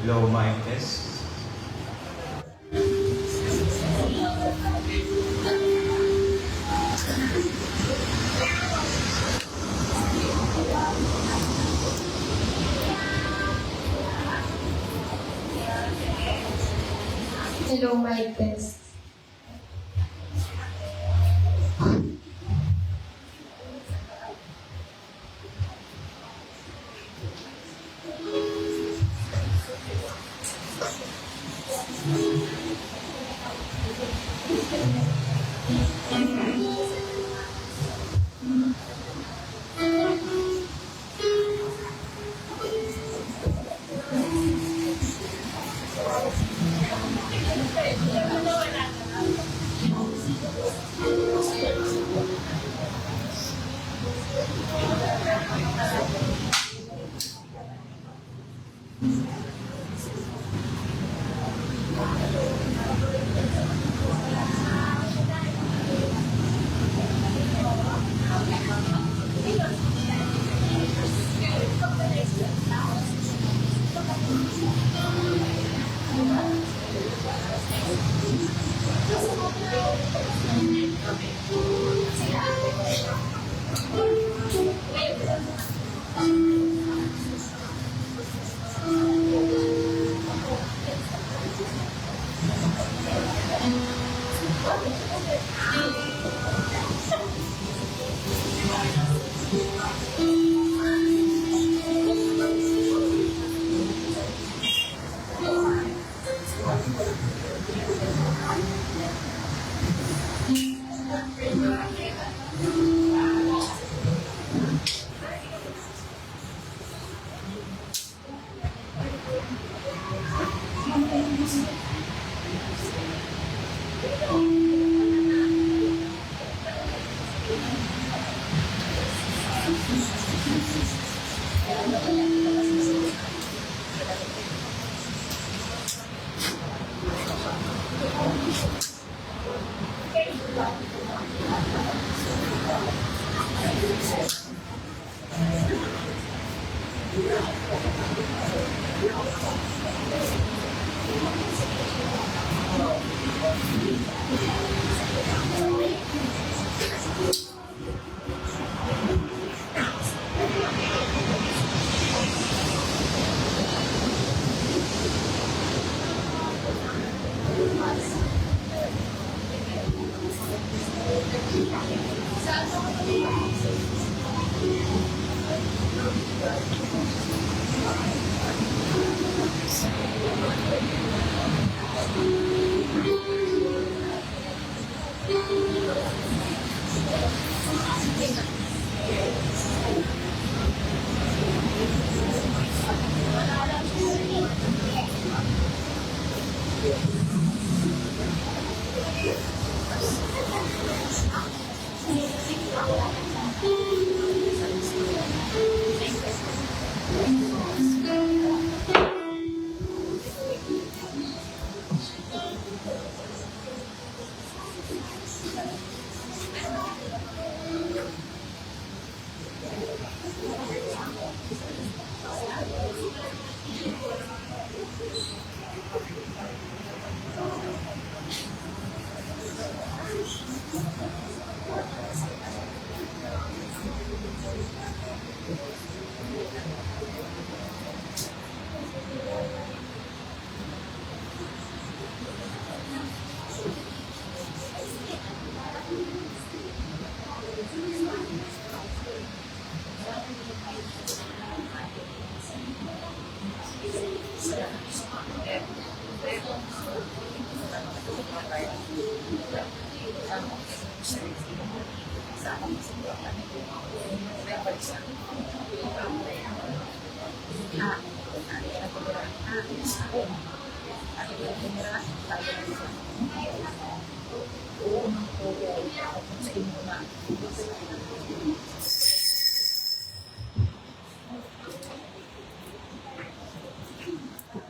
Low mic test. Hello, mic test.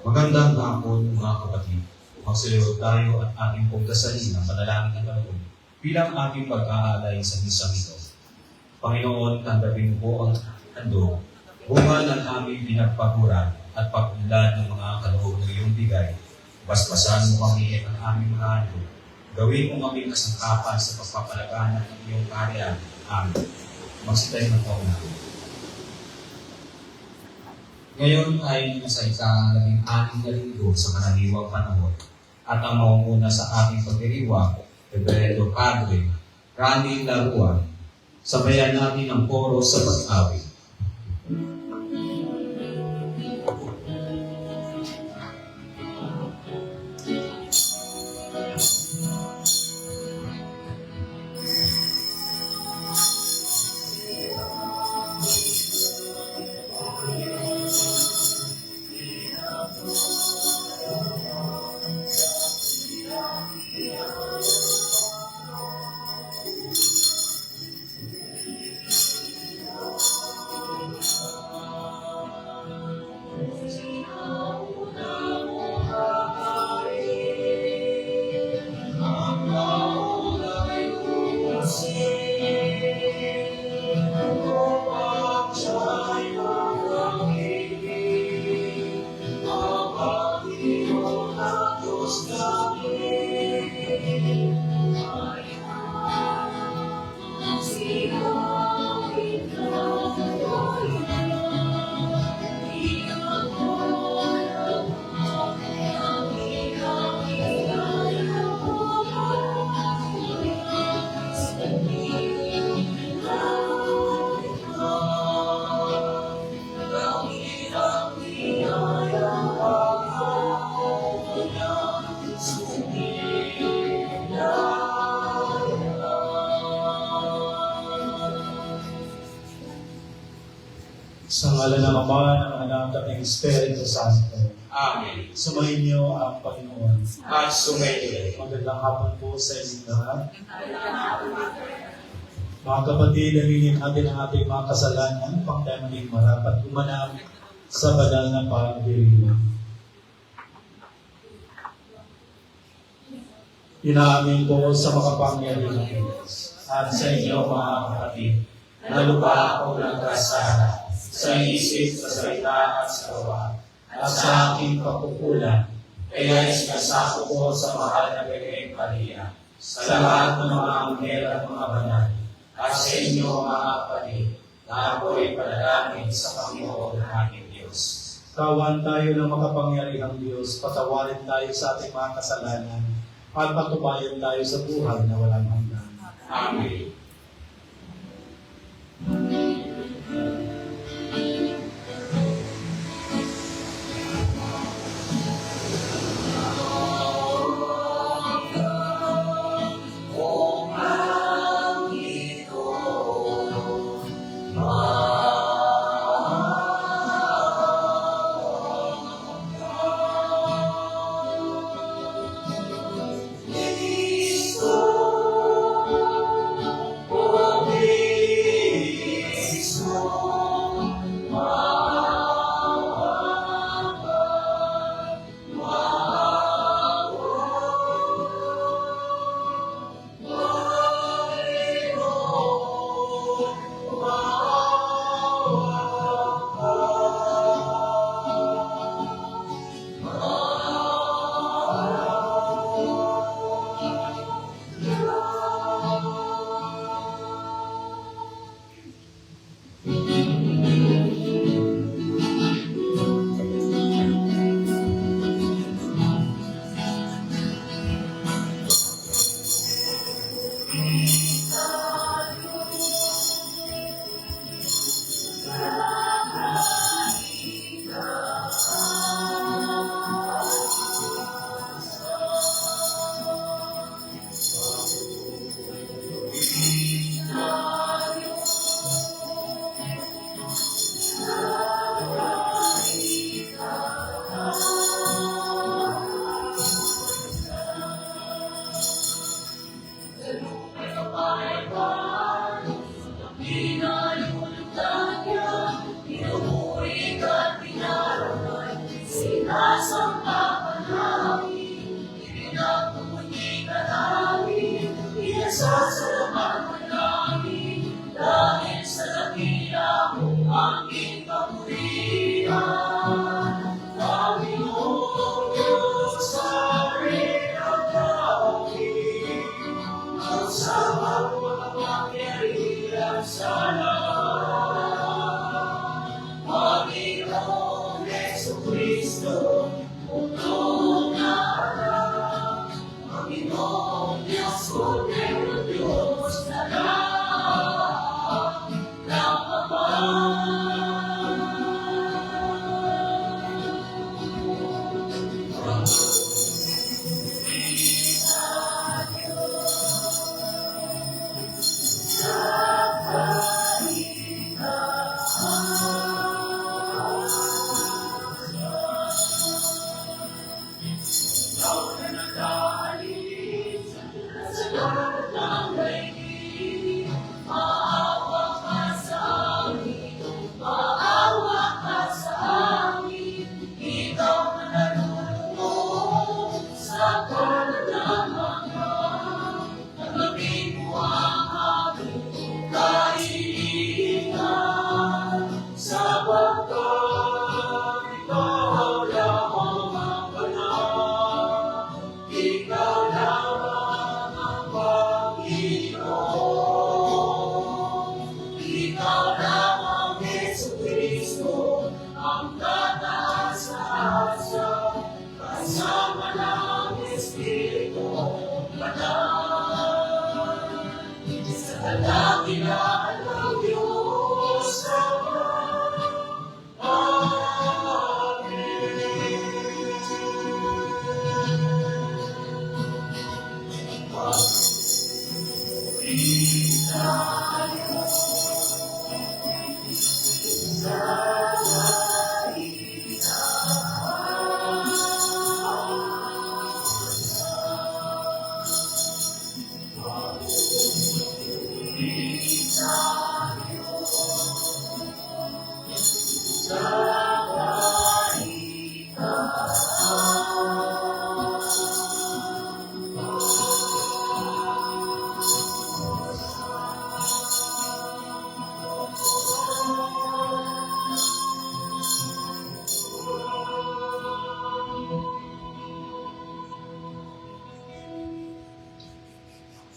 Magandang hapon mga kapatid. Magsayo tayo at ating pagdasalin ng panalangin ng Panginoon bilang ating pag-aalay sa misang ito. Panginoon, tanggapin po ang handog, bunga ng aming pinagpaguran at pag-unlad ng mga kaloob ng iyong bigay. Basbasan mo kami at ang aming mga handog. Gawin mo kami kasangkapan sa pagpapalaganap ng iyong kaharian. Amen. Magsitayo ng taon natin. Ngayon ay nasa ika-16 na linggo sa karaniwang panahon at ang maunguna sa aking pagdiriwang, Reverendo Padre Rani Laruan, sabayan natin ang koro sa pag-awit. Sa ngalan ng Ama, ng Anak, at ng Espiritu Santo. Amen. Sumayin niyo ang Panginoon. At sumayin. Magandang hapon po sa inyong lahat. Mga kapatid, aminin natin ang ating mga kasalanan pang tayo maging marapat umanap sa banal na pagdiriwang. Inaamin ko sa makapangyarihan ng Diyos at sa inyo mga kapatid, na lupa ako ng kasala sa isip, sa salita at sa gawa, at sa aking pagkukulang, kaya isinasako ko sa mahal na Birheng Maria, sa lahat ng mga anghel at mga banal, at sa inyo mga kapatid, na ako'y panalangin sa Panginoon ng aking Diyos. Tawan tayo ng makapangyarihang Diyos, patawarin tayo sa ating mga kasalanan, at patubayan tayo sa buhay na walang hanggan. Amen. Panginoong Jesucristo, puno na harap. Panginoong Diyos, Kordero Diyos, na lahat ng Ama.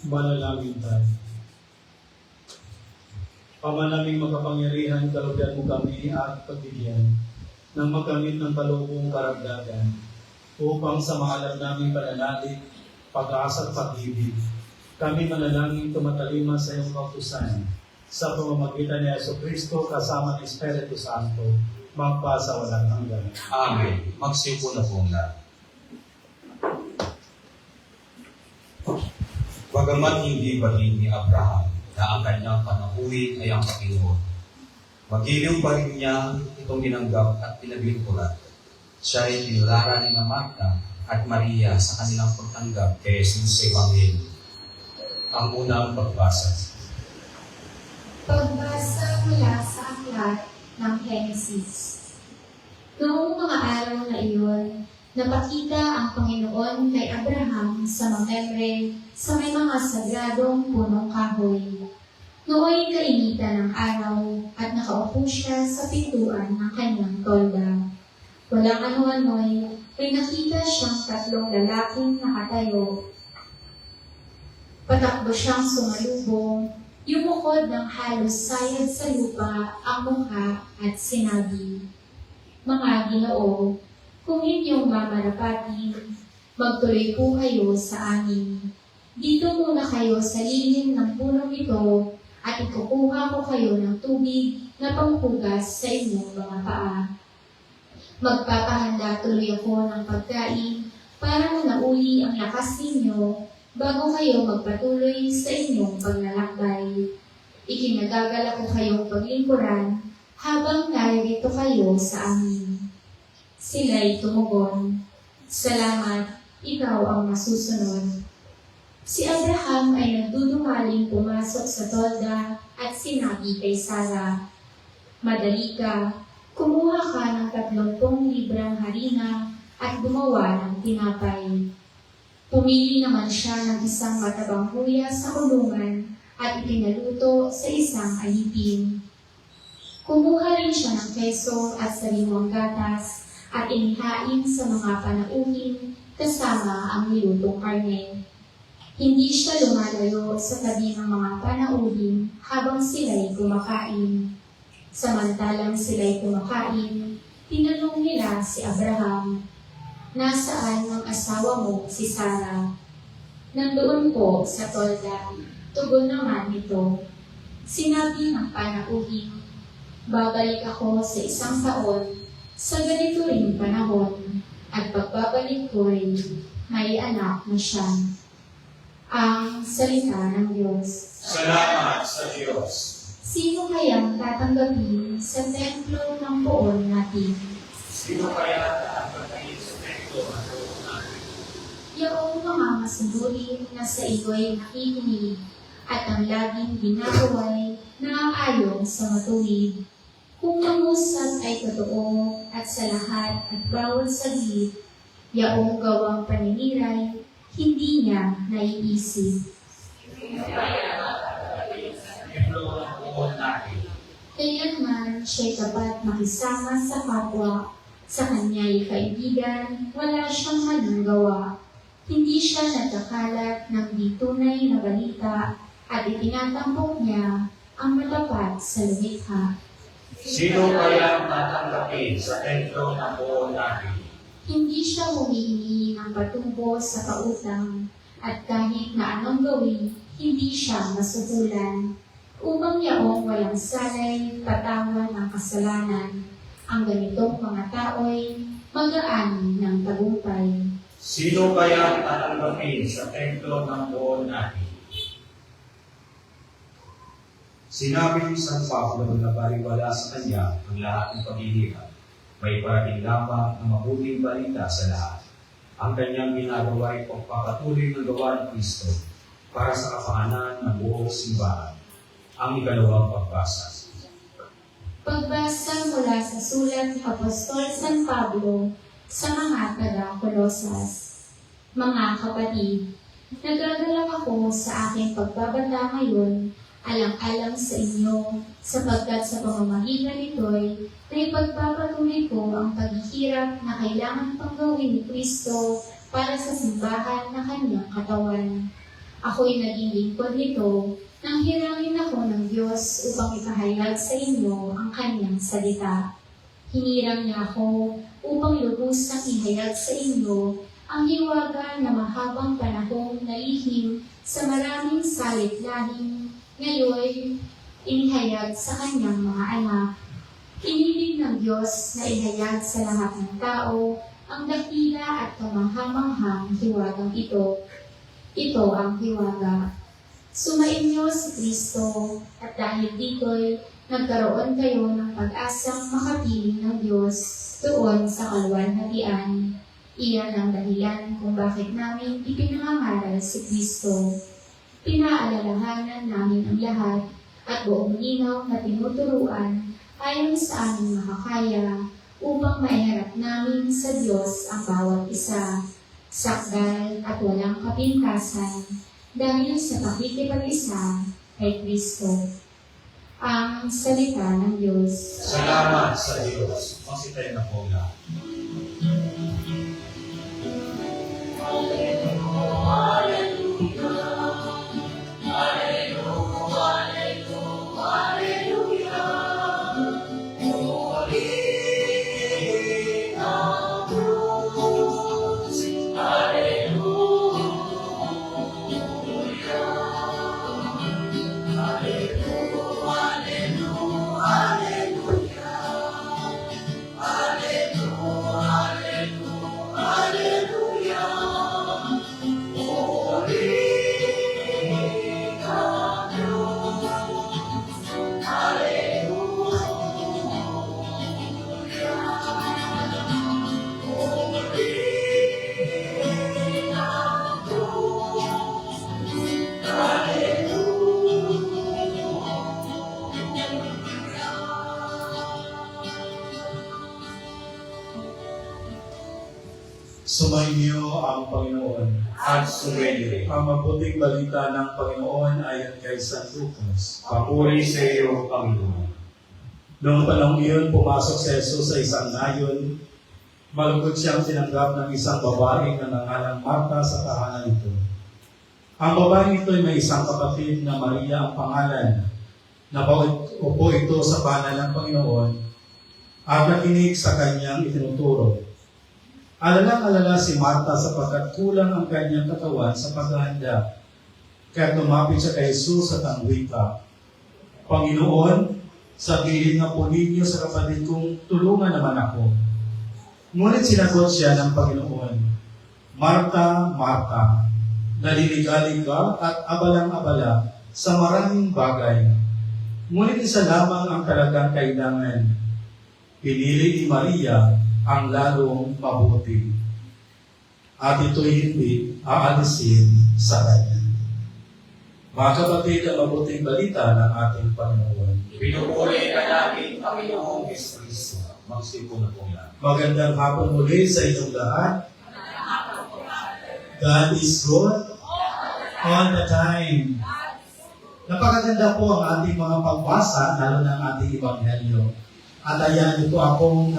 Manalangin tayo. Ama naming makapangyarihan, kalugdan mo kami at pagbigyan ng magamit ng kalugong karagdagan upang sa maalam naming pananalig, pag-asa at pag-ibig, kami manalangin tumatalima sa iyong kautusan sa pamamagitan ni Jesucristo kasama ng Espiritu Santo, magpasa walang hanggan. Amen. Magsiupo na po ang lahat. Bagamat hindi bahin ni Abraham na ang kanyang panahuin ay ang Panginoon, magiliw pa rin niya itong binanggap at pinaglingkuran. Siya ay tinularan ni Marta at Maria sa kanilang pagtanggap kay Jesus sa Ebanghelyo. Ang unang pagbasa. Pagbasa mula sa aklat ng Henesis. Noong mga araw na iyon, napakita ang Panginoon kay Abraham sa Mamre sa may mga sagradong punong kahoy. Nooy kainitan ng araw at nakaupo siya sa pintuan ng kanyang tolda. Walang ano-ano'y may nakita siyang 3 lalaking nakatayo. Patakbo siyang sumalubong, yumukod ng halos sayad sa lupa ang mukha at sinabi, "Mga Ginoo, kung inyong mamarapatin, magtuloy po kayo sa amin. Dito muna kayo sa lilim ng punong ito at ikukuha ko kayo ng tubig na panghugas sa inyong mga paa. Magpapahanda tuloy ako ng pagkain para manauli ang lakas ninyo bago kayo magpatuloy sa inyong paglalakbay. Ikinagagala ko kayong paglingkuran habang narito kayo sa amin." Sila'y tumugon, "Salamat, ikaw ang masusunod." Si Abraham ay nagdudumaling pumasok sa tolda at sinabi kay Sarah, "Madali ka, kumuha ka ng 30 librang harina at gumawa ng tinapay." Pumili naman siya ng isang matabang huya sa kulungan at ipinaluto sa isang alipin. Kumuha rin siya ng keso at sariwang gatas at inihain sa mga panauhin kasama ang nilutong karne. Hindi siya lumalayo sa tabi ng mga panauhin habang sila'y kumakain. Samantalang sila'y kumakain, tinanong nila si Abraham, "Nasaan ang asawa mo, si Sarah?" "Nandoon po sa tolda," tugon naman nito. Sinabi ng panauhin, "Babalik ako sa 1 taon sa ganito ring panahon, at pagbabalik ko'y may anak na siya." Ang salita ng Diyos. Salamat sa Diyos. Sino kayang tatanggapin sa templo ng poon natin? Sino kaya tatanggapin sa templo ng poon natin? Yaong mga masunurin na sa iyo'y nakikinig at ang laging ginagaway na ayon sa matuwid. Kung mangusap ay totoo at sa lahat at bawat saglit, yaong gawang paniniray, hindi niya naiisip. Templo ng poon natin. Kailanman siya'y tapat makisama sa kapwa, sa kanya'y kaibigan, wala siyang manunggawa. Hindi siya nagkakalat ng di tunay na balita at itinatampok niya ang matapat sa lumikha. Sino kaya tatanggapin sa templo ng poon natin? Hindi siya humihingi ng patubo sa pautang at kahit na anong gawin, hindi siya masuhulan. Upang yaong walang salay, patawan ng kasalanan, ang ganitong mga tao'y magaan ng tagumpay. Sino kaya tatanggapin sa templo ng poon natin? Sinabi ni San Pablo na baliwala sa kanya ang lahat ng paghihirap. May parating lamang ang mabuting balita sa lahat. Ang kanyang ginagawa ay pagpapatuloy ng gawa ng Kristo para sa kapakanan ng buong simbahan. Ang ikalawang pagbasa. Pagbasa mula sa sulat ni Apostol San Pablo sa mga taga-Kolosas. Mga kapatid, nagagalak ako sa aking pagbabata ngayon, alang-alang sa inyo, sapagkat sa pamamagitan nito'y naipagpapatuloy ko ang paghihirap na kailangan pang gawin ni Kristo para sa simbahan na kanyang katawan. Ako'y naging lingkod nito nang hirangin ako ng Diyos upang ipahayag sa inyo ang kanyang salita. Hinirang niya ako upang lubusang ihayag sa inyo ang hiwaga na mahabang panahong nalihim sa maraming salit-lahing ngayon inihayag sa kanyang mga anak. Inibig ng Diyos na ihayag sa lahat ng tao ang dakila at kamanghamanghang hiwagang ito. Ito ang hiwaga. Sumainyo si Kristo at dahil dito'y nagkaroon kayo ng pag-asang makapiling ng Diyos doon sa kaluwalhatian. Iyan ang dahilan kung bakit namin ipinangangaral si Kristo. Pinaalalahanan namin ang lahat at buong linaw na tinuturuan ayon sa aming makakaya upang maiharap namin sa Diyos ang bawat isa, sakdal at walang kapintasan dahil sa pakikipag-isa kay Kristo. Ang salita ng Diyos. Salamat sa Diyos. Masitay na po na. Sumainyo ang Panginoon. At sumili. Ang mabuting balita ng Panginoon ayon kay San Lucas. Papuri sa iyo, Panginoon. Noong panahon iyon, pumasok si Jesus sa isang nayon. Malugod siyang tinanggap ng isang babaeng nangangalang Marta sa tahanan nito. Ang babaeng ito ay may isang kapatid na Maria ang pangalan. Napaupo ito sa banal ng Panginoon at nakinig sa kanyang itinuturo. Alalang-alala si Marta sapagkat kulang ang kanyang katawan sa paghahanda. Kaya lumapit siya kay Jesus at ang wika, Panginoon, sabihin nga po ninyo sa kapatid kong tulungan naman ako. Ngunit sinagot siya ng Panginoon, Marta, Marta, naliligalig ka at abalang-abala sa maraming bagay. Ngunit isa lamang ang talagang kailangan. Pinili ni Maria ang lalong mabuti. At ito'y hindi aalisin sa kanya. Mga kapatid, ang mabuting balita ng ating Panginoon. Pinupuli ka namin, Panginoong Kristo. Magsipo na po yan. Magandang hapon muli sa inyong lahat. God is good all the time. Napakaganda po ang ating mga pagbasa, lalo na ang ating Ebanghelyo. At ayan, ito akong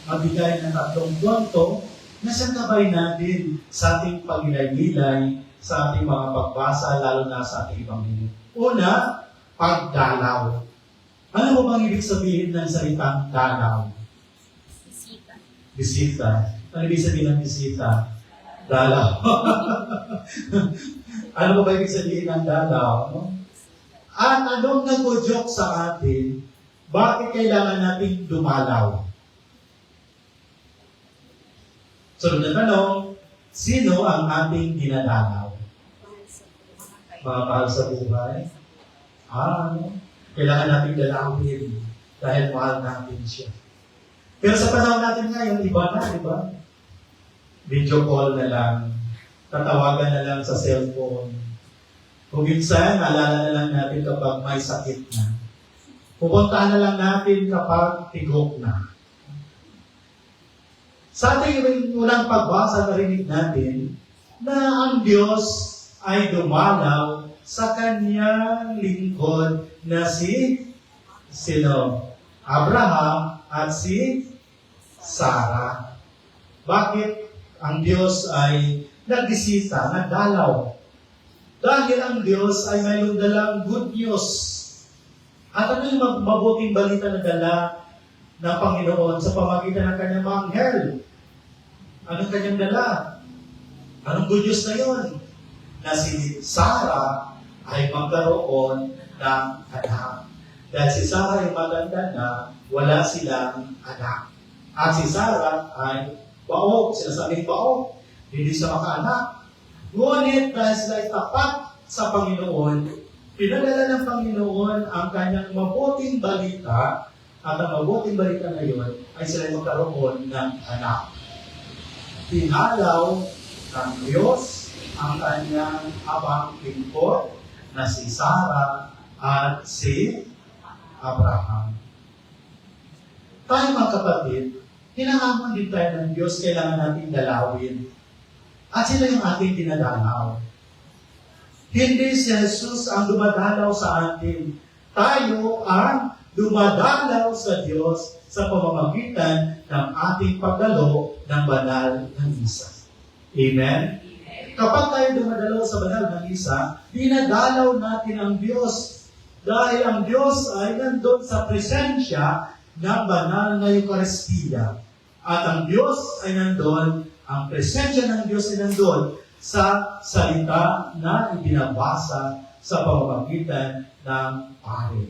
magbigay ng 3 punto na siyang natin sa ating pagilay-gilay sa ating mga pagbasa, lalo na sa ating Ebanghelyo. Una, pagdalaw. Ano mo bang ibig sabihin ng salitang dalaw? Bisita. Bisita. Ano ibig sabihin ng bisita? Dalaw. Ano ba ibig sabihin ng dalaw? No? At anong nag-joke sa atin, bakit kailangan natin dumalaw? Sunod na tanong, sino ang ating dinadalaw? Mga mahal sa buhay? Ano? Kailangan natin dalawin dahil mahal natin siya. Pero sa panahon natin ngayon, iba na, di ba? Video call na lang, tatawagan na lang sa cellphone. Kung minsan, naalala na lang natin kapag may sakit na. Pupuntahan na lang natin kapag tigok na. Sa ating unang pagbasa, narinig natin na ang Diyos ay dumalaw sa kanyang lingkod na si sino? Abraham at si Sarah. Bakit ang Diyos ay nagbisita, nagdalaw? Dahil ang Diyos ay mayroong dalang good news. At ano yung mabuting balita na dala ng Panginoon sa pamagitan ng kanyang mga anghel? Anong kanyang dala? Anong good news na yun? Na si Sarah ay magkaroon ng anak. Dahil si Sarah ay maganda na wala silang anak. At si Sarah ay baog, sinasabing baog, hindi siya makaanak. Ngunit dahil sila ay tapat sa Panginoon, pinadala ng Panginoon ang kanyang mabuting balita, at ang mabuting balita na yun ay sila ay magkaroon ng anak. Pinalaw ng Diyos ang kanyang abang lingkod na si Sarah at si Abraham. Tayo mga kapatid, hinahamon din tayo ng Diyos, kailangan natin dalawin. At sila yung ating dinadalaw. Hindi si Jesus ang dumadalaw sa atin. Tayo ang dumadalaw sa Diyos sa pamamagitan ng ating pagdalo ng banal na misa. Amen? Kapag tayo dumadalaw sa banal na misa, dinadalaw natin ang Diyos. Dahil ang Diyos ay nandun sa presensya ng banal na Eucharistia. At ang Diyos ay nandun, ang presensya ng Diyos ay nandun sa salita na ibinabasa sa pamamagitan ng pari.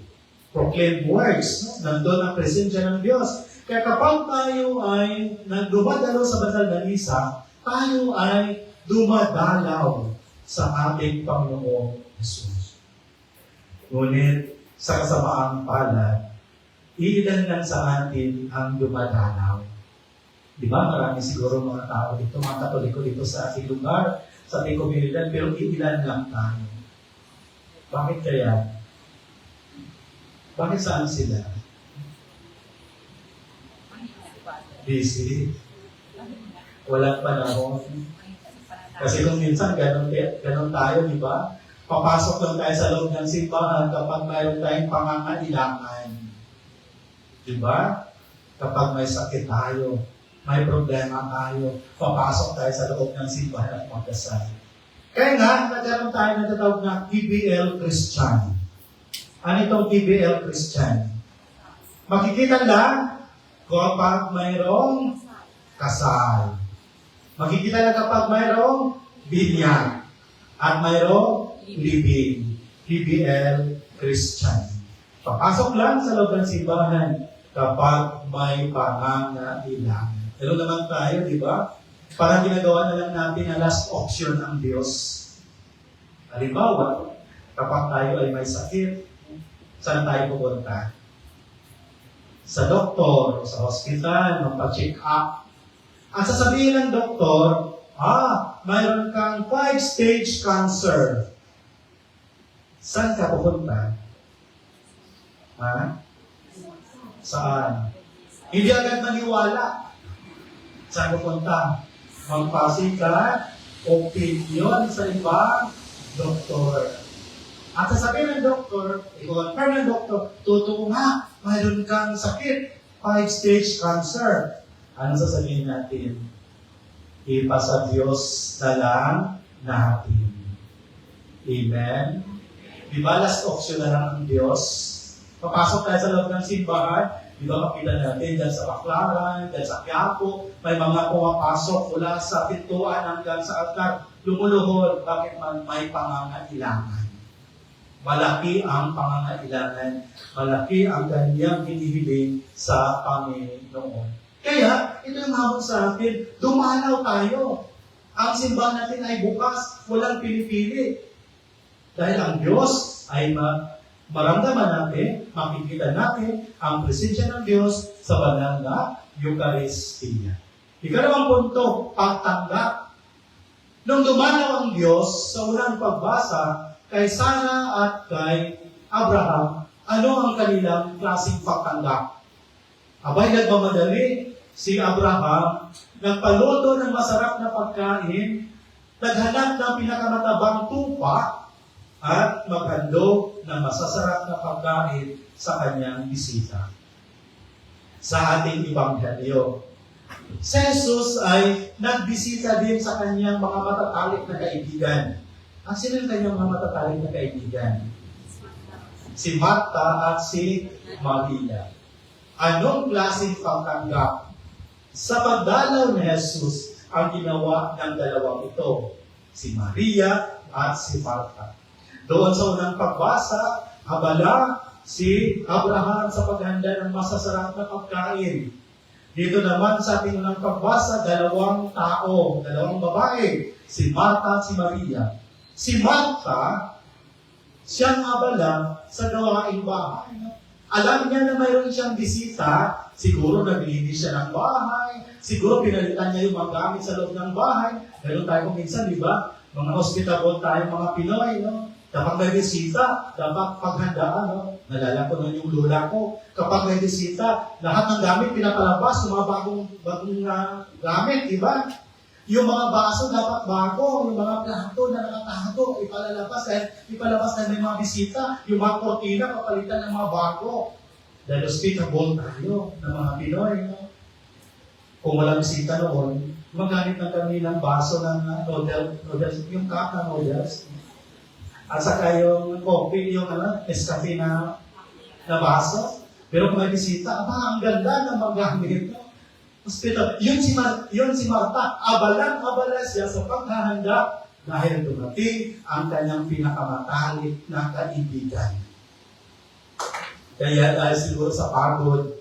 Proclaimed words, nandun ang presensya ng Diyos. Kaya kapag tayo ay dumadalaw sa banal na misa, tayo ay dumadalaw sa ating Panginoong Jesus. Ngunit sa kasamaang palad, iilan lang sa atin ang dumadalaw. Di ba? Marami siguro mga tao dito, mga Katoliko dito sa ating lugar, sa ating komunidad, pero iilan lang tayo. Bakit kaya? Bakit saan sila? Busy. Walang panahon. Kasi kung minsan, ganun tayo, di ba? Papasok lang tayo sa loob ng simbahan kapag mayroon tayong pangangailangan. Di ba? Kapag may sakit tayo, may problema tayo, papasok tayo sa loob ng simbahan at magdasal. Kaya nga, nagkaroon tayo ng tatawag na PBL Christian. Ano itong PBL Christian? Makikita lang kapag mayroong kasal. Makikita lang kapag mayroong binyag. At mayroong libing. PBL Christian. Papasok lang sa loob ng simbahan kapag may pangangailangan. Pero naman tayo, di ba? Parang ginagawa na lang natin na last option ang Diyos. Halimbawa, kapag tayo ay may sakit, saan tayo pupunta? Sa doktor, sa hospital, magpa-check up. At sasabihin ng doktor, mayroon kang 5-stage cancer. Saan ka pupunta? Saan? Hindi agad maniwala. Saan pupunta? Magpasikat, opinion sa ibang doktor. At sasabihin ng doktor, i-confirm ng doktor, totoo nga, mayroon kang sakit, 5-stage cancer. Ano sasabihin natin? Ipasa Diyos na lang natin. Amen? Di ba last option na lang ang Diyos? Papasok tayo sa loob ng simbahan, di ba makita natin dyan sa Baclaran, dyan sa Quiapo, may mga pumapasok mula sa pintuan hanggang sa altar, lumuluhod, bakit man may pangangailangan. Malaki ang pangangailangan, malaki ang kanyang hinihiling sa Panginoon. Kaya, ito yung hamon sa atin, dumanaw tayo. Ang simbahan natin ay bukas, walang pinipili. Dahil ang Diyos ay maramdaman natin, makikita natin ang presensya ng Diyos sa banal na Eucharistia. Ikalawang punto, pagtanggap. Nung dumanaw ang Diyos sa unang pagbasa kay Sarah at kay Abraham, ano ang kanilang klaseng pagtanggap? Abay, nagmamadali si Abraham, nagpaluto ng masarap na pagkain, naghanap ng pinakamatabang tupa, at maghandog ng masasarap na pagkain sa kanyang bisita. Sa ating Ebanghelyo, si Jesus ay nagbisita din sa kanyang mga matatalik na kaibigan. Ang sino yung kanyang mga matatalik na kaibigan? Si Marta at si Maria. Anong klaseng pagtanggap sa pagdalaw ni Jesus ang ginawa ng dalawang ito? Si Maria at si Marta. Doon sa unang pagbasa, abala si Abraham sa paghanda ng masasarap na pagkain. Dito naman sa ating unang pagbasa, dalawang tao, dalawang babae, si Marta at si Maria. Si Marta, siyang abala sa gawaing bahay. Alam niya na mayroon siyang bisita, siguro naglinis siya ng bahay, siguro pinalitan niya yung mga gamit sa loob ng bahay. Meron tayo minsan, di ba? Mga hospitable tayo, mga Pinoy, no? Kapag may bisita, dapat paghandaan, no? Nalala ko nun yung lula ko. Kapag may bisita, lahat ng gamit pinapalabas, yung mga bagong gamit, di ba? Yung mga baso dapat bago, yung mga plato na nakatago, ipalabas na may mga bisita, yung mga kortina, papalitan ng mga bago. Dahil hospitable tayo ng mga Pinoy, no? Kung walang bisita noon, magamit na kami ng baso ng noodles, yung cup na noodles. At saka yung coffee, yung Nescafe na baso. Pero kung may bisita, ang ganda ng magamit. Hospital. Yun si Marta. Abalang-abala siya sa paghahanda dahil dumating ang kanyang pinakamatalik na kaibigan. Kaya dahil siguro sa pagod,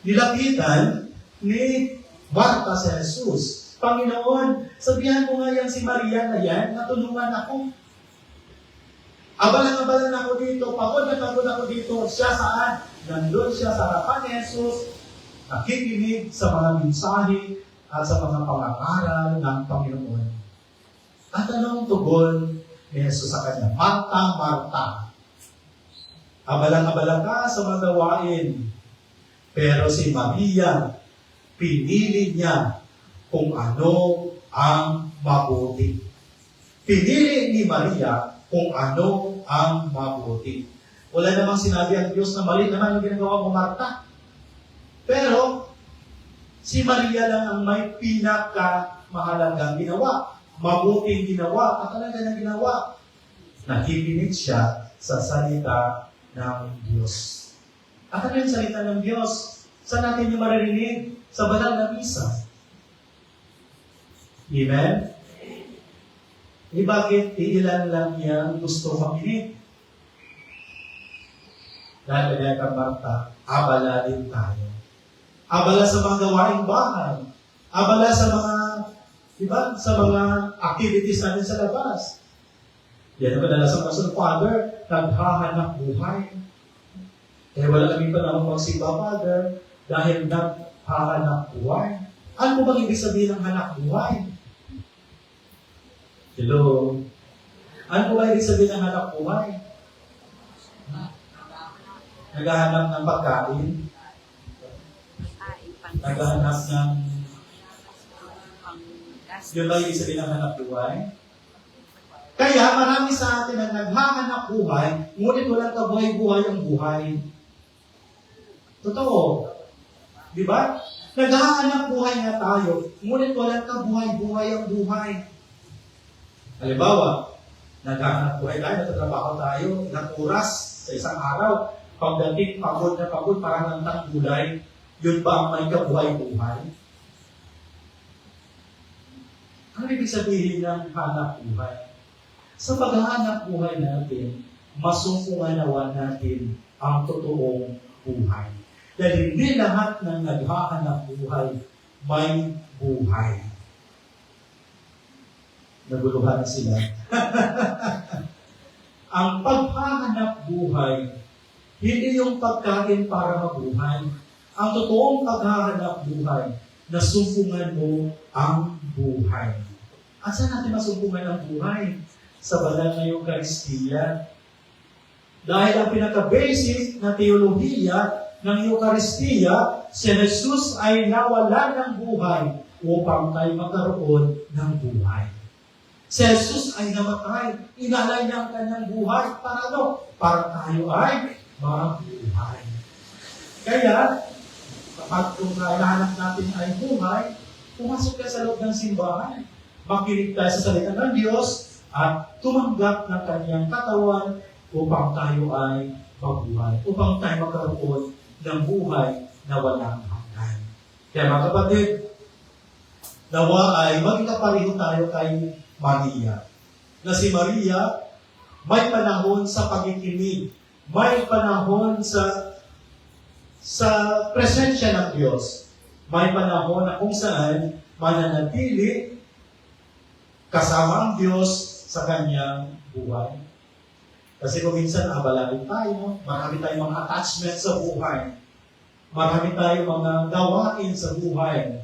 nilapitan ni Marta sa Jesus. Panginoon, sabihan mo nga yan si Maria na yan, natulungan ako. Abalang-abalang ako dito, pagod ako dito. Siya saan? Nandun siya sa harapan ni Jesus, nakikinig sa mga mensahe at sa mga pangangaral ng Panginoon. At anong tugon ni Jesus sa kanya? Marta, Marta, abalang-abala ka sa mga gawain, pero si Maria, pinili niya kung ano ang mabuti. Pinili ni Maria kung ano ang mabuti. Wala namang sinabi ang Diyos na mali naman ang ginagawa mo, Marta. Pero, si Maria lang ang may pinakamahalagang ginawa. mabuting ginawa at talaga na ginawa. Nakikinig siya sa salita ng Diyos. At ano yung salita ng Diyos? Saan natin yung maririnig? Sa banal na misa. Amen? Bakit iilan lang niya gusto makinig? Dahil kaya kang Marta, abala din tayo. Abala sa mga gawaing bahay. Abala sa mga, diba, sa mga activities natin sa labas. Yan ang madalas ang Pastor Father, naghahanap buhay. Kaya wala kami pa naman magsimba, Father, dahil naghahanap buhay. Ano po bang ibig sabihin ng hanap buhay? Hello? Ano po ba ibig sabihin ng hanap buhay? Naghahanap ng pagkain? Naghahanap ng... Yun ba ibig sabihin ng hanap buhay? Kaya marami sa atin ang naghahanap buhay, ngunit walang kabuhay-buhay ang buhay. Totoo. Di ba? Naghahanap buhay nga tayo, ngunit walang kabuhay-buhay ang buhay. Halimbawa, naghahanap buhay tayo, nagtatrabaho tayo, ilang oras sa isang araw, pagdating, pagod na pagod, parang nantang gulay, yun ba ang may kabuhay-buhay? Ano ibig sabihin ng hanap buhay? Sa paghahanap buhay natin, masungkunganawan natin ang totoong buhay. Dahil hindi lahat ng naghahanap buhay may buhay. Naguluhan sila. Ang paghahanap buhay, hindi yung pagkain para mabuhay. Ang totoong paghahanap buhay, nasumpungan mo ang buhay. At saan natin masumpungan ang buhay? Sa banal na Eucharistia. Dahil ang pinaka-basic na teolohiya ng Eucharistia, si Jesus ay nawalan ng buhay upang tayo magkaroon ng buhay. Si Jesus ay namatay, inalay niya ang kanyang buhay. Para ano? Para tayo ay mabuhay. Kaya, kapag kung kailangan natin ay buhay, pumasok ka sa loob ng simbahan. Makinig tayo sa salita ng Diyos, at tumanggap ng kanyang katawan upang tayo ay mabuhay, upang tayo magkaroon ng buhay na walang hanggan. Kaya mga kapatid, nawa ay maging kapareho tayo kay Maria. Na si Maria, may panahon sa pakikinig, may panahon sa presensya ng Diyos, may panahon na kung saan mananatili kasama ang Diyos sa kanyang buhay. Kasi kung minsan abalain tayo, marami tayong mga attachment sa buhay. Marami tayong mga gawain sa buhay.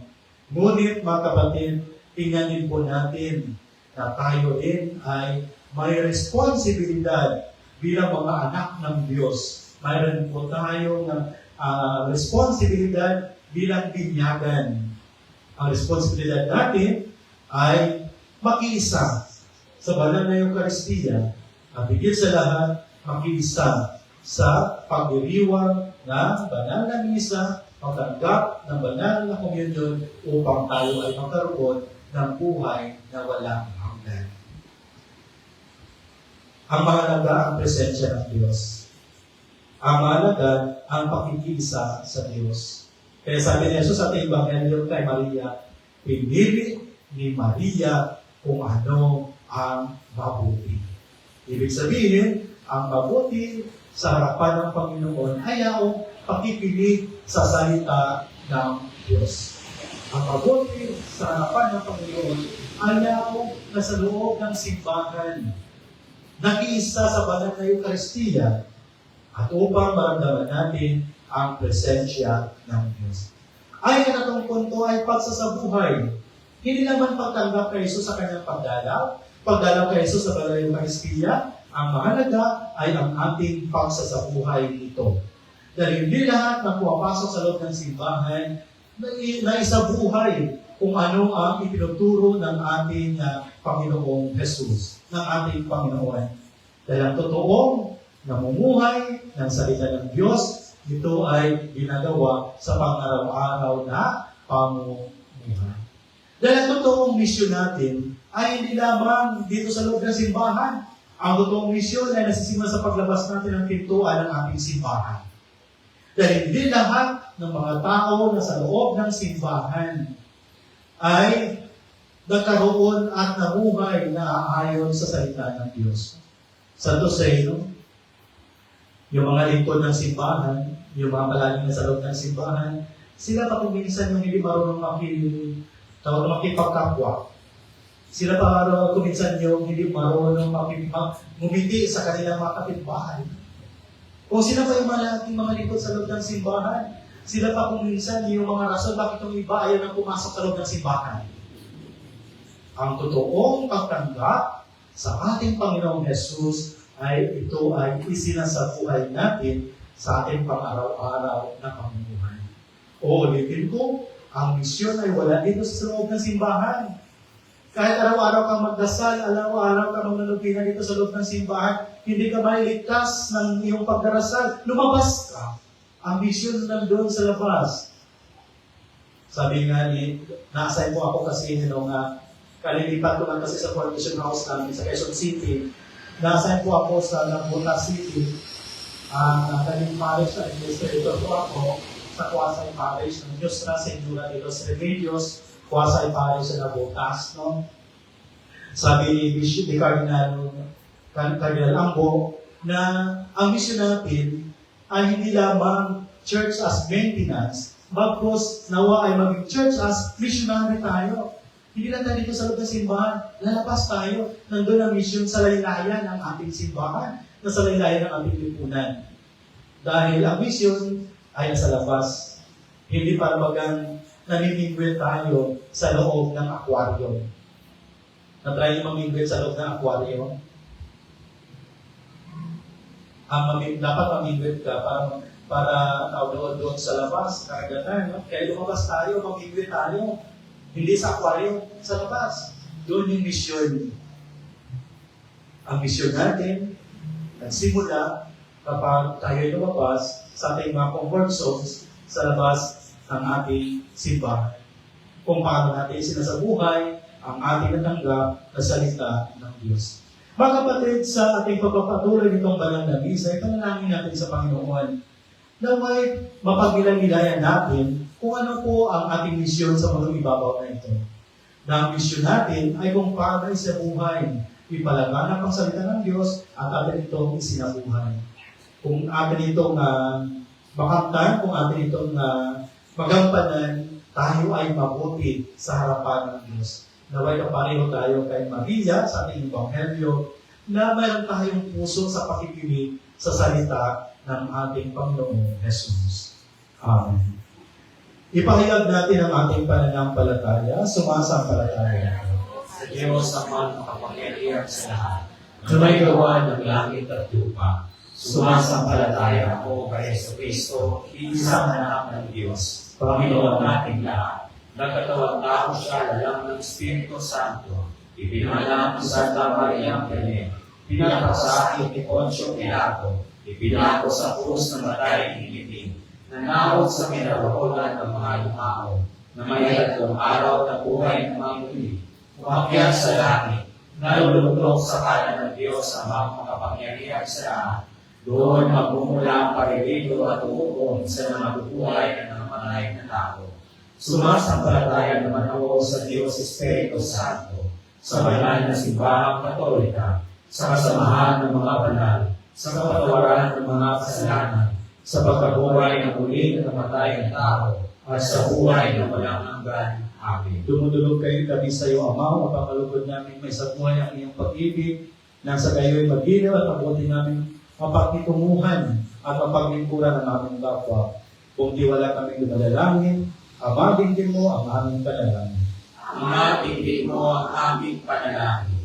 Ngunit mga kapatid, tingnan din po natin na tayo din ay may responsibilidad bilang mga anak ng Diyos. Mayroon po tayong responsibilidad bilang binyagan. Ang responsibilidad natin ay makiisa sa banal na Eucharistia, at higit sa lahat, makiisa sa pagdiriwang ng banal na misa, pagtanggap ng banal na komunyon upang tayo ay magkaroon ng buhay na walang hanggan. Ang mahalaga ang presensya ng Diyos. Ang mahalaga ang pakikiisa sa Diyos. Kaya sabi ni Jesus sa Ebanghelyo kay Maria, pinili ni Maria kung ano ang mabuti. Ibig sabihin, ang mabuti sa harapan ng Panginoon ay ang pakikinig sa salita ng Diyos. Ang mabuti sa harapan ng Panginoon ay ang nasa loob ng simbahan, nakiisa sa banal na Eucharistia, at upang maramdaman natin ang presensya ng Diyos. Ay katong punto ay pagsasabuhay. Hindi naman pagtanggap kay Jesus sa kanyang pagdalaw kay Jesus sa banal na Eucharistia, ang mahalaga ay ang ating pagsasabuhay nito. Dahil hindi lahat na pumapasok sa loob ng simbahan na isabuhay kung ano ang itinuturo ng ating Panginoong Jesus, ng ating Panginoon. Dahil ang totoong namumuhay ng salita ng Diyos, ito ay ginagawa sa pang-araw-araw na pamumuhay. Dahil ang totoong misyon natin ay hindi lamang dito sa loob ng simbahan. Ang totoong misyon ay nasisimula sa paglabas natin ng pintuan ng ating simbahan. Dahil hindi lahat ng mga tao na sa loob ng simbahan ay nagkaroon at nabuhay na ayon sa salita ng Diyos. Santo Seno, yung mga lingkod ng simbahan, yung mga palaging nasa loob ng simbahan, sila pa kung minsan yung hindi marunong makipagkapwa. Sila pa kung minsan yung hindi marunong ngumiti sa kanilang mga kapitbahay. Kung sila pa yung mga lingkod sa loob ng simbahan, sila pa kung minsan yung mga rason bakit yung iba ayaw nang pumasok sa loob ng simbahan. Ang totoong pagtanggap sa ating Panginoong Jesus ay ito ay isinasabuhay natin sa ating pang-araw-araw na pamumuhay. Ulitin ko, ang misyon ay wala dito sa loob ng simbahan. Kahit araw-araw kang magdasal, araw-araw kang magnalupinan dito sa loob ng simbahan, hindi ka mailigtas ng iyong pagdarasal. Lumabas ka. Ang misyon nandun sa labas. Sabi nga na-assign po ako kasi nung kalilipat ko lang kasi sa Coronation House namin sa Quezon City. Na-assign po ako sa Nagbuta City. Kaling parish na administrator po ako sa Quasay Parish ng Diyos na Senjura de los Remedios, Quasay Parish na Nabutas. No? Sabi ni Cardinal Ambo na ang mission natin ay hindi lamang church as maintenance, bagkus nawa ay maging church as missionary tayo. Hindi lang tayo dito sa loob ng simbahan, lalabas tayo. Nandun ang mission sa laylayan ng ating simbahan, na sa laylayan ng ating lipunan. Dahil ang mission ay nasa labas. Hindi para bagang namimingwit tayo sa loob ng aquarium. Na-try yung mamingwit sa loob ng aquarium. Dapat mamingwit ka para doon sa labas, karagatan. No? Kaya lumabas tayo, mamingwit tayo. Hindi sa aquarium, sa labas. Doon yung mission. Ang mission natin, nagsimula kapag tayo lumabas sa ating mga comfort zones sa labas ng ating simbahan. Kung paano natin sinasabuhay ang ating natanggap na salita ng Diyos. Mga kapatid, sa ating pagpapatuloy nitong banal na misa, ipanalangin natin sa Panginoon na may mapagbilang-bilayan natin kung ano po ang ating misyon sa mundong ibabaw na ito. Na ang misyon natin ay kung paano isabuhay, ipalaganap ang salita ng Diyos at atin itong isinabuhay. Kung atin itong makamtan, kung atin itong magampanan, tayo ay mabuti sa harapan ng Diyos. Naway kapareho tayo kay Maria sa ating Ebanghelyo na mayroon tayong puso sa pakikinig sa salita ng ating Panginoong Jesus. Amen. Ipahayag natin ang ating pananampalataya, sumasampalataya Sa Diyos naman makapangyarihan sa lahat, na may gawa ng langit at lupa. Sumasampalataya ako kay Jesucristo, isang anak ng Diyos, Panginoon nating lahat. Nagkatawang tao siya lalang ng Espiritu Santo, ipinanganak ni Santa Maria Magdalena, pinakasakit ni Poncio Pilato, ipinako sa krus na matay initin, nanawag sa kinaraholan ng mga lumao, na may 3 araw na buhay ng mga muli, umakyat sa langit, nalulunok sa kanan ng Diyos ang makapangyarihan sa lahat. Doon magmumula ang pariligo at uukong sa nabubuhay ng namatay na tao. Sumasampalataya naman ako sa Diyos Espiritu Santo, sa banal na simbahang Katolika, sa kasamahan ng mga banal, sa kapatawaran ng mga kasalanan, sa pagkabuhay ng muli na namatay ng tao, at sa buhay na walang hanggan. Amen. Dumudulog kayo kami sa iyo, Ama, mapakalugod namin may sabuhay ang iyong pag-ibig, nang sa gayo'y magiliw at mabuti namin mapagtitunguhan at mapaglingkuran ng aming kapwa. Kung di wala kaming lumalangin, Ama, dinggin mo ang aming panalangin. Ama, dinggin mo ang aming panalangin.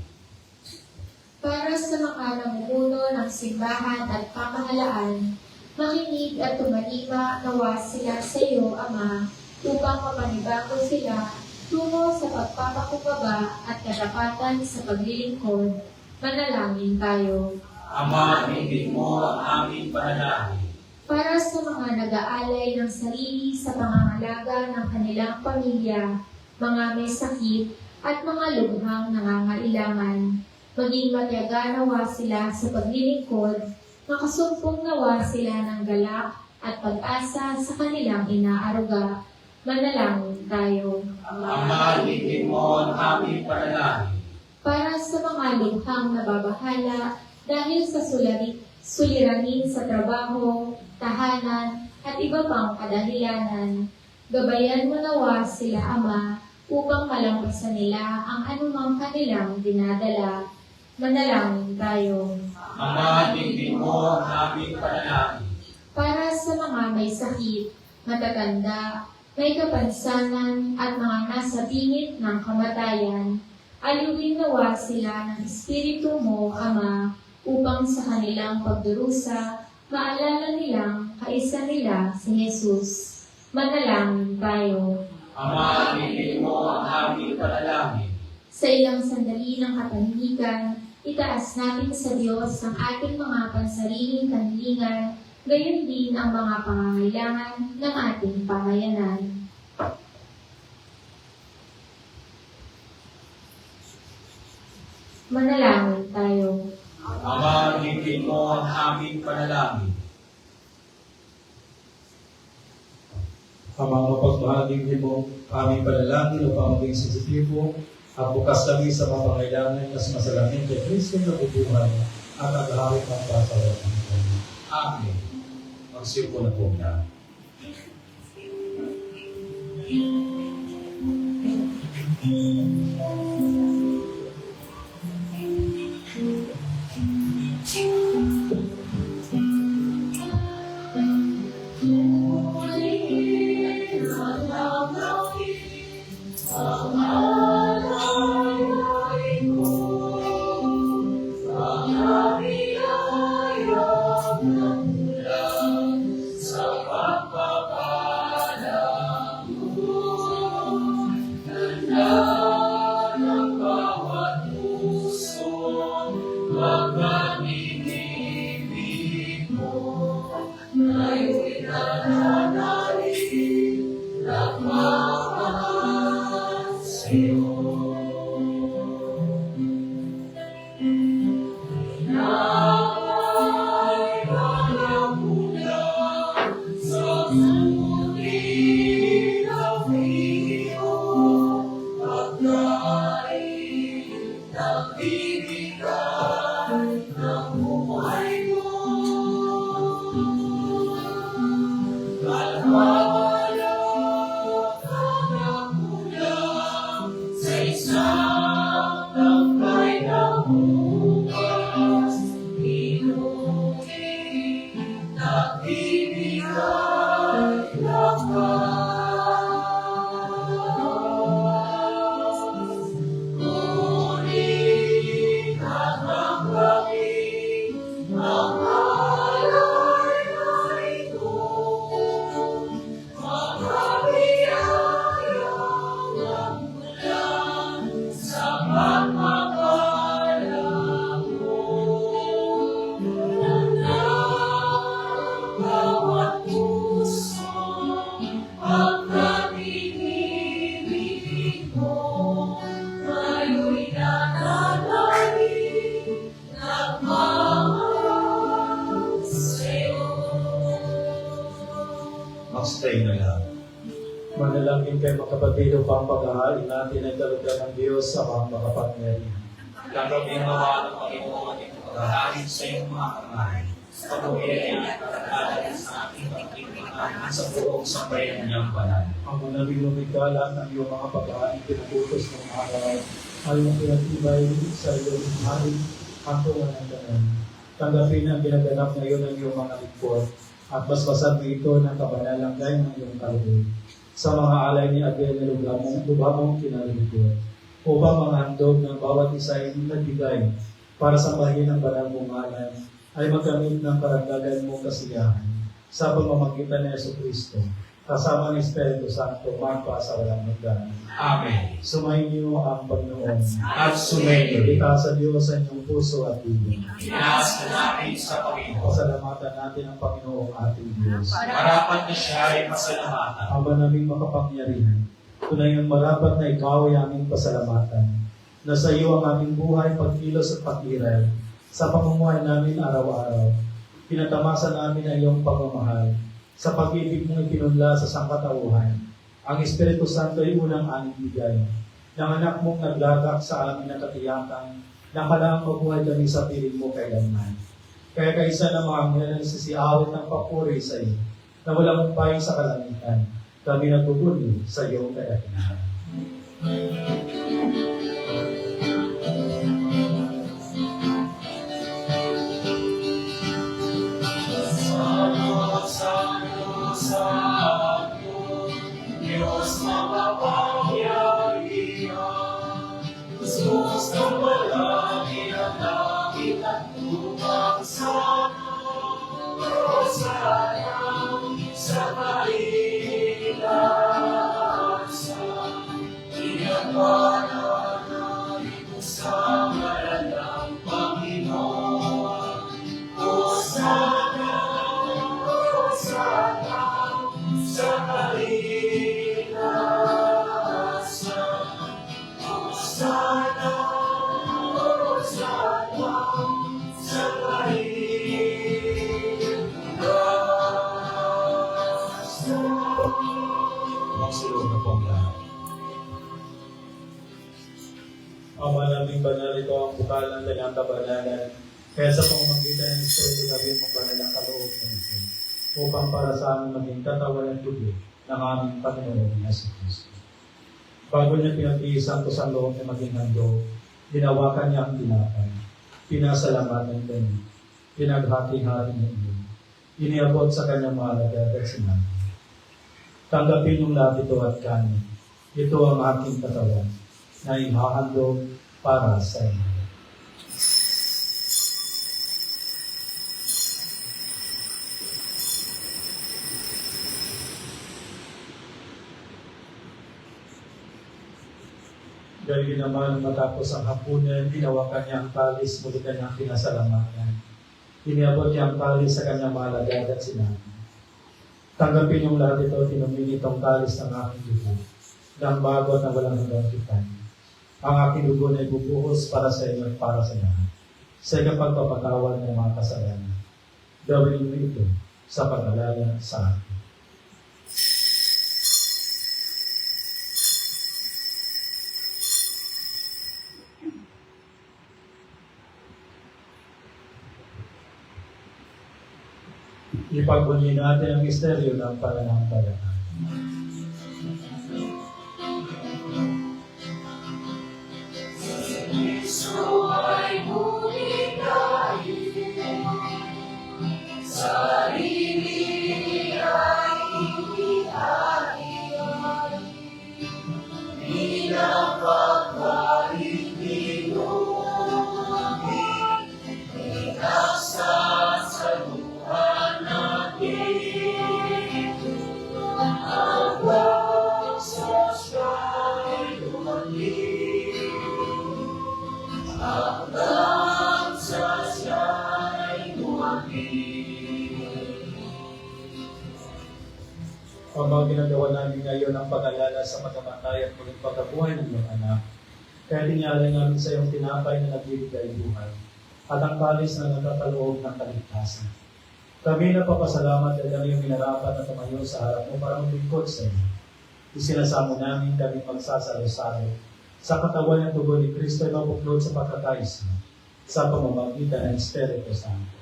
Para sa makanamumuno ng simbahan at pamahalaan, makinig at tumanima nawa sila sa iyo, Ama, upang mapanibago sila tungo sa pagpapakumbaba at kadapatan sa paglilingkod. Manalangin tayo. Ama, dinggin mo ang aming panalangin. Para sa mga nag-aalay ng sarili sa pangangalaga ng kanilang pamilya, mga may sakit, at mga lubhang nangangailangan. Maging matiyaga nawa sila sa paglilingkod, makasumpong nawa sila ng galak at pag-asa sa kanilang inaaruga. Manalangin tayo. Ama, ibigin mo ang aming panalangin. Para sa mga lubhang nababahala dahil sa suliranin sa trabaho, tahanan, at iba pang kadahilanan, gabayan mo nawa sila, Ama, upang malampasan nila ang anumang kanilang dinadala. Manalangin tayo. Ama, ibigin mo ang aming panalangin. Para sa mga may sakit, matatanda, may kapansanan at mga nasa bingit ng kamatayan, aliwin nawa sila ng Espiritu mo, Ama, upang sa kanilang pagdurusa, maalala nilang kaisa nila si Jesus. Manalangin tayo. Ama, ibigin mo ang aming panalangin. Sa ilang sandali ng katahimikan, itaas natin sa Diyos ang ating mga pansariling kanhilingan, gayon din ang mga pangangailangan ng ating pamayanan. Manalangin tayo. Ama, ibigin mo ang aming panalangin. Ama, mapagmahalin mo aming panalangin upang maging sensitibo at bukas kami sa mga pangailangan mas masalamin kay Kristo na bubuhay at aghawin ang pasawalan. Amen. Magsiupo na po na. Magstay na lang. Manalangin kayo mga kapatid upang pag-ahalin natin ay kalugdan ng Diyos sa mga makapangyarihan. Gagawin nawa ng Panginoon ang pag-ahalin sa iyong mga kamay. Pag-uwirin at pag-ahalin sa aking pagkikita sa buong sambayan niyang banal. Ang manabing lumigala ng iyong mga pag-ahalin pinuputos ng araw ay yung pinatibay sa iyong hari hantungan ng danan. Tanggapin ang ginaganap ngayon ng iyong mga lingkod at basbasan mo ito ng kabanalang gay ng iyong kalugod. Sa mga alay ni Abel na lubhamong kinalugod, upang mga handog ng bawat isa ay nagbigay para sa bahin ng banal mong ngalan ay magkamit ng karagdagan mong kasiyahan sa pamamagitan ni Jesucristo, kasama ng Espiritu Santo, magpa sa walang hanggan. Amen. Sumainyo ang Panginoon. At sumainyo. Ita sa Diyos sa inyong puso at ibig. Inaas na natin sa Panginoon. Pasalamatan natin ang Panginoong ating Diyos. Marapat na siya ay pasalamatan. Aba naming makapangyarihan, Tunay ng marapat na ikaw ay aming pasalamatan, na sa iyo ang aming buhay, pagkilos at pag-iral, sa pamumuhay namin araw-araw. Pinatamasa namin ang iyong pagmamahal, sa pag-ibig mong ipinunla sa sangkatauhan. Ang Espiritu Santo ay unang aming bigay, ng anak mong naglagak sa amin na katiyakan, na kailangang mabuhay kami sa piling mo kailanman. Kaya kaisa ng mga anghel na nagsisiawit ng papuri sa iyo, na walang umpay sa kalangitan, kami natutuli sa iyong kadakilaan. Magsulong na po ang lahat. Ama naming banal, ito ang bukal ng kanyang kabanalan. Kaya sa pamamagitan ng Espiritu gawin mong banal ang kaloob ng ito, upang para sa amin maging katawan at dugo ng aming Panginoon Yesu Cristo. Bago niya pinag-iisang ko sa loob na maging handog, ginawakan niya ang tinapay, pinasalamatan niya, pinaghati-hati niya iyon, iniabot sa kanyang mahalaga at sinabi, tanggapin yung lahat ito at kanin. Ito ang aking katawan na ihahandog para sa inyo. Dahil naman matapos ang hapunan, ginawakan niya ang talis, muli kanyang pinasalamatan. Iniabot niya ang talis sa kanyang malagad at sinabi, tanggapin yung lahat ito, tinumingin itong talis ng aking dugo, ng bago at na walang hanggang kitan. Ang aking dugo na ibubuhos para sa inyo at para sa lahat, sa ikapagpapatawad ng mga kasalanan. Gawin mo ito sa pag-alala sa akin. Ipagbunyi natin ang misteryo ng pananampalataya. Ang mga ginagawa namin ngayon ang pag-alala sa pagkamatay at muling pagkabuhay ng iyong anak. Kaya tinyalay namin sa iyong tinapay na nagbibigay buhay at ang talis na nagkakaloob ng kaligtasan. Kami napapasalamat dahil kami yung minarapat na tumayo sa harap mo para maglingkod sa iyo. Isinasamo namin kami magsasalo-salo sa katawan ng tubo ni Kristo ay mabuklod sa pagkakaisa sa pamamagitan ng Espiritu Santo.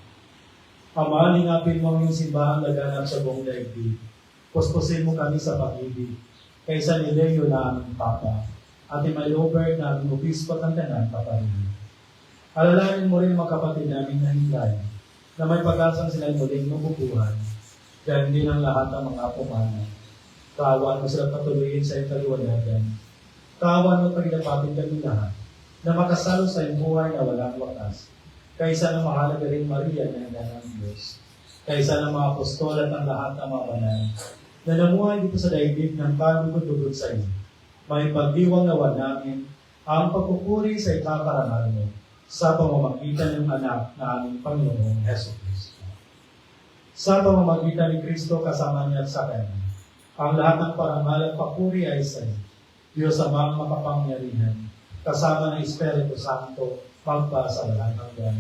Ama, lingapin mo ang iyong simbahan laganap sa buong daigdig. Puspusin mo kami sa pag-ibig, kaysa ni Leo na aming Papa, at ni Mayober na aming Obispo at ang tanan Paparin. Alalahanin mo rin mga kapatid namin na hilay, na may pag-asang sila muling mabubuhay, dahil hindi ng lahat ang mga pumana. Kaawaan mo sila patuloyin sa iyong kaliwanagan. Kaawaan mo pagdapatin kami lahat, na makasalo sa iyong buhay na walang wakas, kaysa ng mahalaga rin Maria na ina ng Diyos, kaysa ng mga apostol at ang lahat ng mga banal, na namuhay dito sa daigdig ng pagdugod-dugod sa iyo. May pagdiwang nawa namin ang pagpupuri sa ikakarangal mo sa pamamagitan ng anak na aming Panginoong Heso Kristo. Sa pamamagitan ni Kristo kasama niya at sa kanya, ang lahat ng parangal at papuri ay sa iyo, Diyos Amang makapangyarihan, kasama ng Espiritu Santo, magpa sa walang hanggan.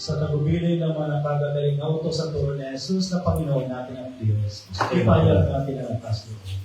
Sa tagubilin ng mga nakagagaling na utos sa turo ni Jesus na Panginoon natin ang Diyos, ipayag natin ang atas doon.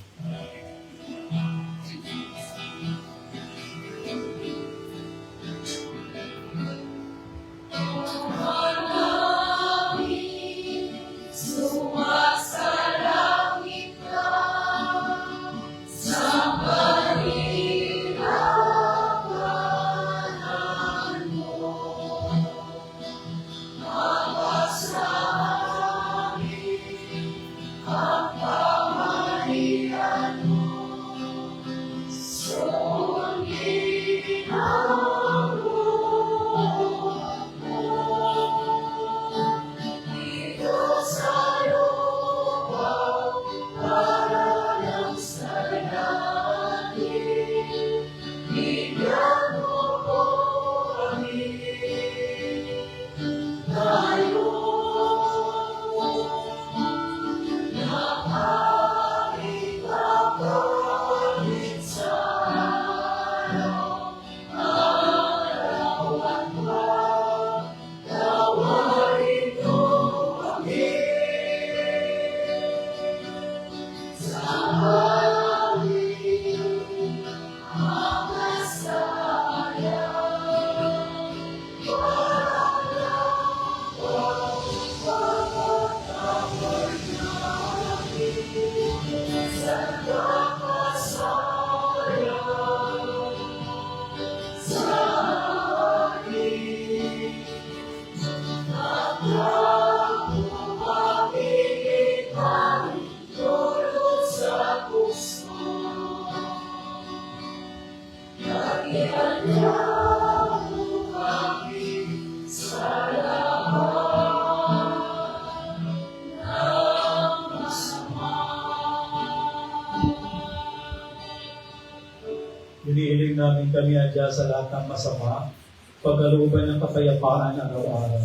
Hinihiling namin kami adya sa lahat ng masama, pagkalooban ng kapayapaan araw-araw.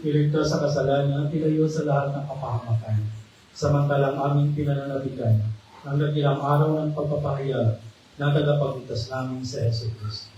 Iligtas sa kasalanan, ilayo sa lahat ng kapahamakan. Samantalang aming pinananabigan ang nagilang araw ng pagpapahayag ng tagapagligtas namin sa Yesu Cristo.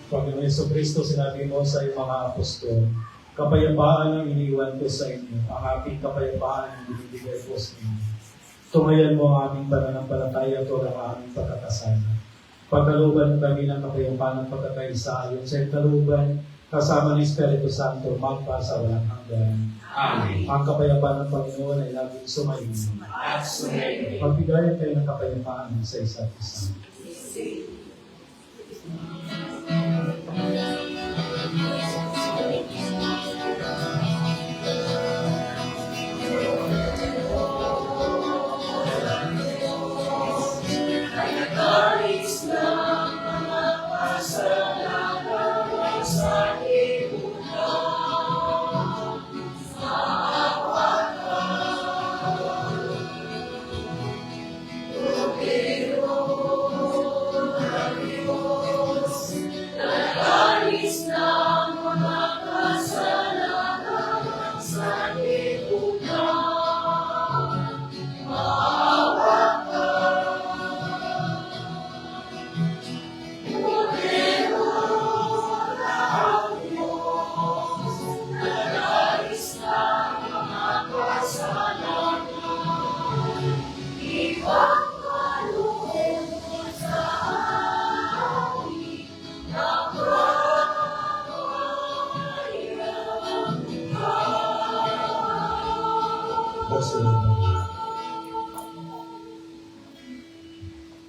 Panginoon Jesucristo, sinabi mo sa iyong mga apostol, kapayapaan ang iniwan ko sa inyo, ang aking kapayapaan ang binibigay ko sa inyo. Tumayan mo ang aming pananampalataya at ang aming pagkakasala. Pagkaluban kami ng kapayapaan ng pagkakaisa, ayon sa kaluban, kasama ng Espiritu Santo, magpa sa walang hanggan. Amen. Ang kapayapaan ng Panginoon ay laging sumayin. At sumayin. Magbigayan kayo ng kapayapaan sa isa't isa.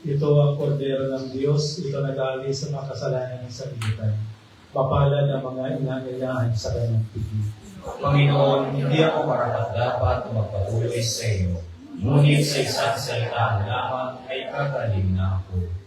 Ito ang kordero ng Diyos, ito nag-aalis sa mga kasalanan ng sanlibutan. Papalad ang mga inangayahan sa kanyang pigil. Panginoon, hindi ako marapat-dapat na magpatuloy sa iyo. Ngunit sa isang salita lamang ay kagaling na ako.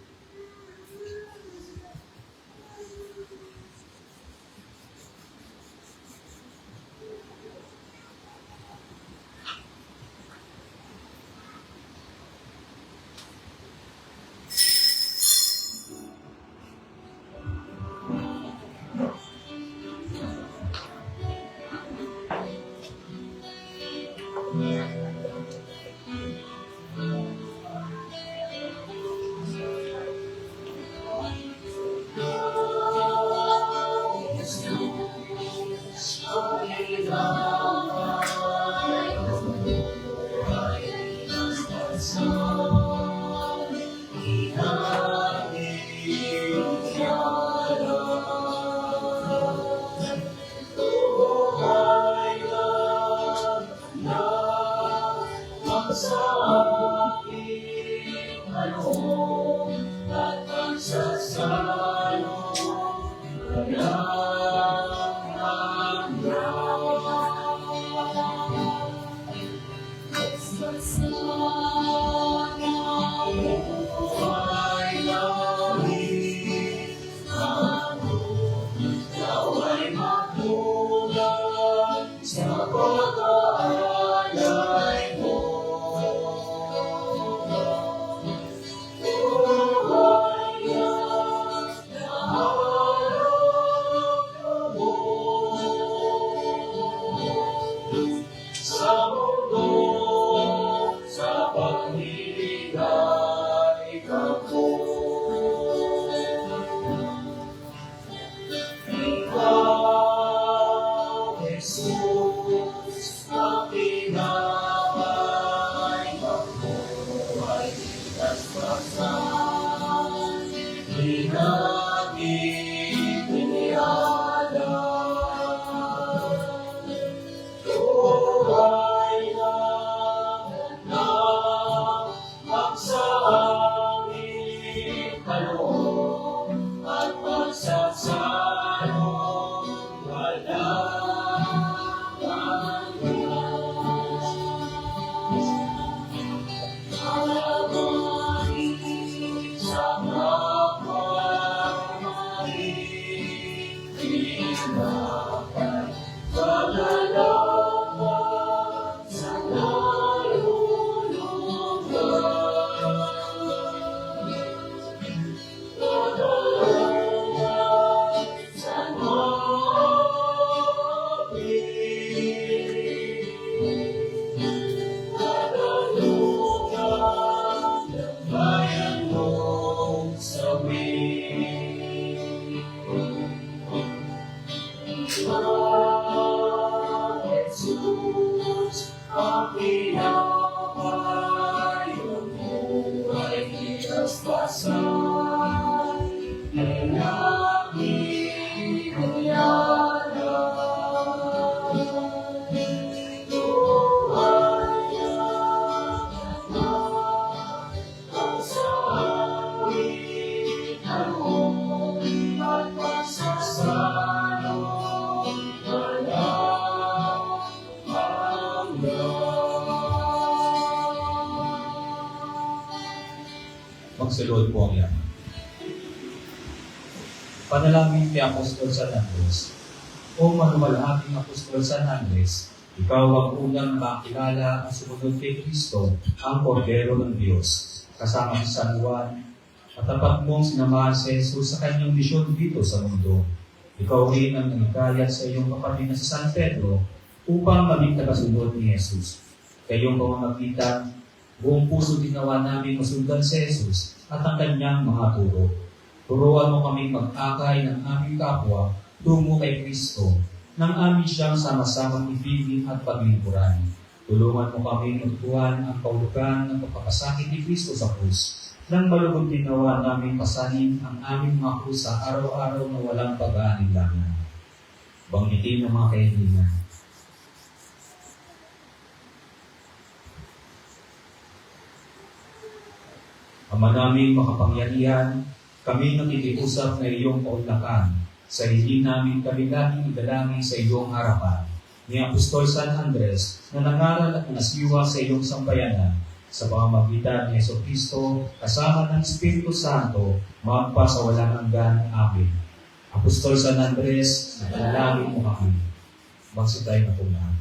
Magsulod po ang yaman. Panalangin kay Apostol San Andres. O manumalhaking Apostol San Andres, ikaw ang unang makilala at sumunod kay Kristo, ang Kordero ng Diyos, kasama si San Juan, at tapat mong sinamahan si Jesus sa kanyang misyon dito sa mundo. Ikaw rin ang nangikayat sa iyong kapatid na si San Pedro upang maging tagasunod ni Jesus. Kayong pamamagitan, buong puso ginawa namin masundan si Jesus at ang kanyang mga turo. Turuan mo kami mag-akay ng aming kapwa tungo kay Kristo, nang amin siyang sama-samang ibigin at paglingkuran. Tulungan mo kami magtuhan ang kaulugan ng pagpapasakit ni Kristo sa krus, nang malugod ginawa namin pasanin ang aming mga krus sa araw-araw na walang pag-aalinlangan. Banggitin ng mga kaibigan. Ama naming makapangyarihan, kami nakikiusap na iyong kaunlakan sa hindi namin kami laging idalangin sa iyong harapan. Ni Apostol San Andres na nangaral at nasiwa sa iyong sambayanan sa pamamagitan ni Jesucristo kasama ng Espiritu Santo magpa sa walang hanggan. Amen. Apostol San Andres, nagalangin mo kami. Magsitay na po na.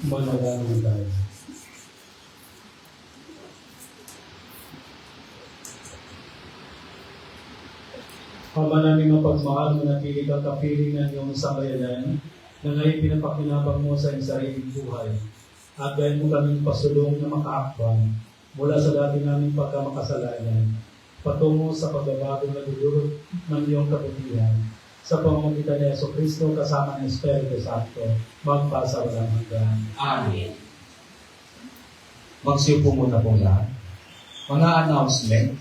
Manalangin tayo. Ama namin mapagmahal, manatili kang kapiling ng iyong sambayanan na ngayon pinapakinabang mo sa iyong sariling buhay. At dahil mo kaming pasulong na makaakbang mula sa dati naming pagkamakasalanan, patungo sa pagbabago na dudulot ng iyong kabutihan sa pamamagitan ni Jesucristo kasama ng Espiritu Santo, magpasa walang hanggan. Amen. Magsiupo muna po lahat. Mga announcement.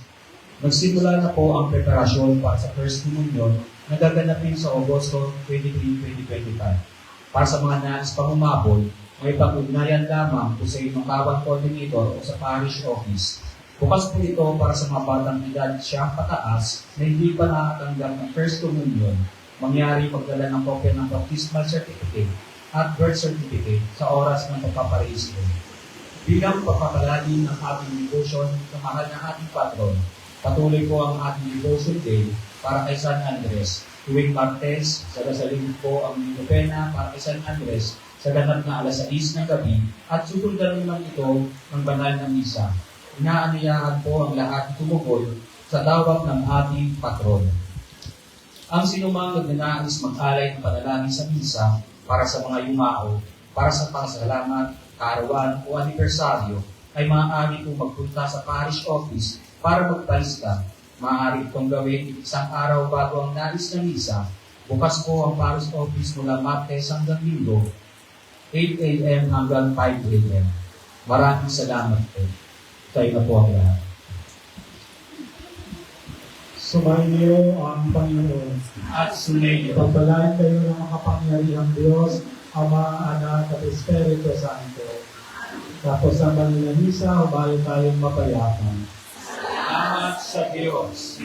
Nagsimula na po ang preparasyon para sa First Communion na gaganapin sa Agosto 23, 2025. Para sa mga nais pang umabol, may pag-ugnayan lamang po sa inyong bawat coordinator o sa parish office. Bukas po ito para sa mga batang edad siyang pataas na hindi pa nakatanggap ng First Communion, mangyari magdala ng kopya ng baptismal certificate at birth certificate sa oras ng pagpaparehistro. Bilang pagpapalagi ng ating devotion sa mahal ng ating patron, patuloy po ang ating devotion day para kay San Andres. Tuwing Martes, sa Gasalin po ang Nobena para kay San Andres sa ganap na alas 6 ng gabi at susundan naman ito ng banal na misa. Inaanyayahan po ang lahat tumugol sa tawag ng ating patron. Ang sinumang nagnanais mag-alay ng panalangin sa misa para sa mga yumao, para sa pasasalamat, kaarawan o anibersaryo, ay maaari po magpunta sa parish office para magpalista. Maaari itong gawin isang araw bago ang nais na misa. Bukas po ang parish office mula Martes hanggang Linggo, 8 a.m. hanggang 5 a.m. Maraming salamat po. Tayo na po ang lahat. Sumainyo ang Panginoon. At sumainyo. Pagpalain kayo ng makapangyarihang Diyos, Ama, Anak, at Espiritu Santo. Tapos ang banal na misa, humayo tayong mapayapa. Salamat sa Diyos.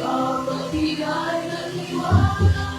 Ang magbigay ng liwanag.